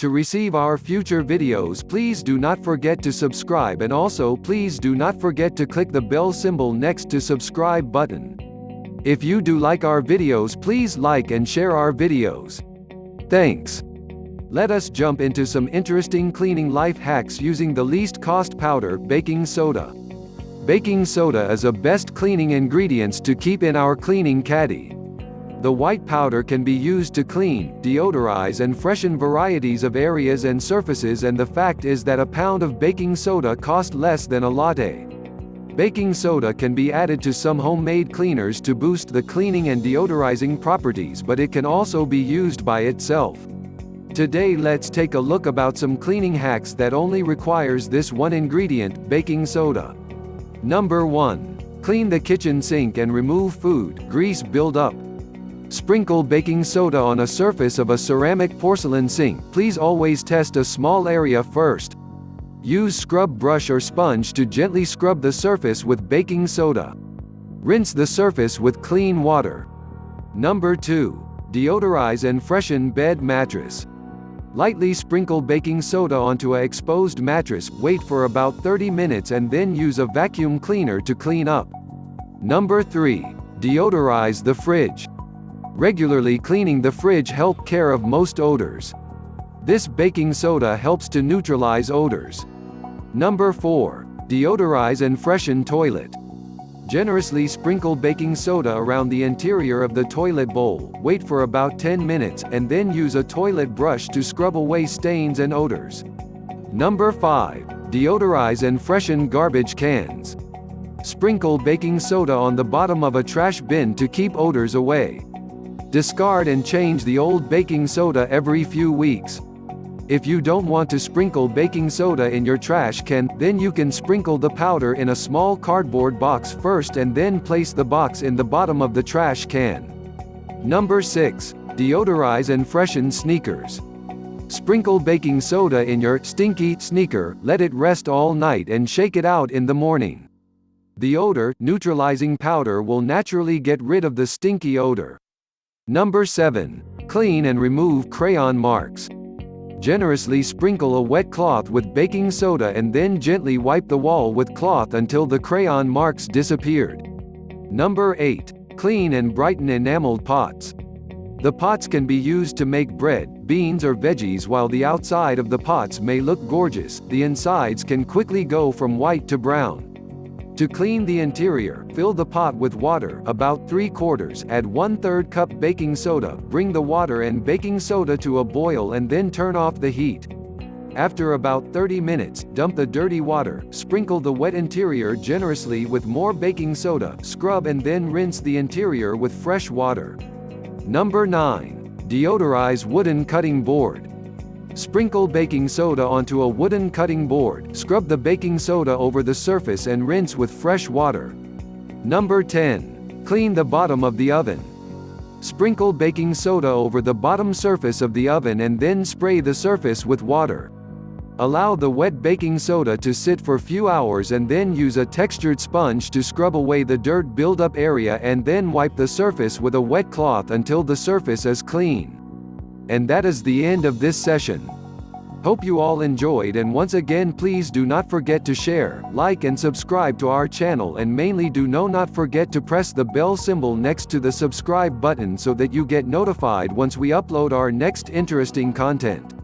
To receive our future videos, please do not forget to subscribe, and also please do not forget to click the bell symbol next to subscribe button. If you do like our videos, please like and share our videos. Thanks. Let us jump into some interesting cleaning life hacks using the least cost powder, baking soda. Baking soda is a best cleaning ingredients to keep in our cleaning caddy. The white powder can be used to clean, deodorize and freshen varieties of areas and surfaces, and the fact is that a pound of baking soda costs less than a latte. Baking soda can be added to some homemade cleaners to boost the cleaning and deodorizing properties, but it can also be used by itself. Today let's take a look about some cleaning hacks that only requires this one ingredient, baking soda. Number 1. Clean the kitchen sink and remove food, grease buildup. Sprinkle baking soda on a surface of a ceramic porcelain sink. Please always test a small area first. Use scrub brush or sponge to gently scrub the surface with baking soda. Rinse the surface with clean water. Number 2. Deodorize and freshen bed mattress. Lightly sprinkle baking soda onto an exposed mattress, wait for about 30 minutes and then use a vacuum cleaner to clean up. Number 3. Deodorize the fridge. Regularly cleaning the fridge helps care of most odors. This baking soda helps to neutralize odors. Number 4. Deodorize and freshen toilet. Generously sprinkle baking soda around the interior of the toilet bowl, wait for about 10 minutes, and then use a toilet brush to scrub away stains and odors. Number 5. Deodorize and freshen garbage cans. Sprinkle baking soda on the bottom of a trash bin to keep odors away. Discard and change the old baking soda every few weeks. If you don't want to sprinkle baking soda in your trash can, then you can sprinkle the powder in a small cardboard box first and then place the box in the bottom of the trash can. Number 6. Deodorize and freshen sneakers. Sprinkle baking soda in your stinky sneaker, let it rest all night and shake it out in the morning. The odor neutralizing powder will naturally get rid of the stinky odor. Number 7. Clean and remove crayon marks. Generously sprinkle a wet cloth with baking soda and then gently wipe the wall with cloth until the crayon marks disappeared. Number 8. Clean and brighten enameled pots. The pots can be used to make bread, beans or veggies. While the outside of the pots may look gorgeous, the insides can quickly go from white to brown. To clean the interior, fill the pot with water, about 3/4, add 1/3 cup baking soda, bring the water and baking soda to a boil and then turn off the heat. After about 30 minutes, dump the dirty water, sprinkle the wet interior generously with more baking soda, scrub and then rinse the interior with fresh water. Number 9. Deodorize wooden cutting board. Sprinkle baking soda onto a wooden cutting board, scrub the baking soda over the surface and rinse with fresh water. Number 10. Clean the bottom of the oven. Sprinkle baking soda over the bottom surface of the oven and then spray the surface with water. Allow the wet baking soda to sit for few hours and then use a textured sponge to scrub away the dirt buildup area and then wipe the surface with a wet cloth until the surface is clean. And that is the end of this session. Hope you all enjoyed, and once again please do not forget to share, like and subscribe to our channel, and mainly do not forget to press the bell symbol next to the subscribe button so that you get notified once we upload our next interesting content.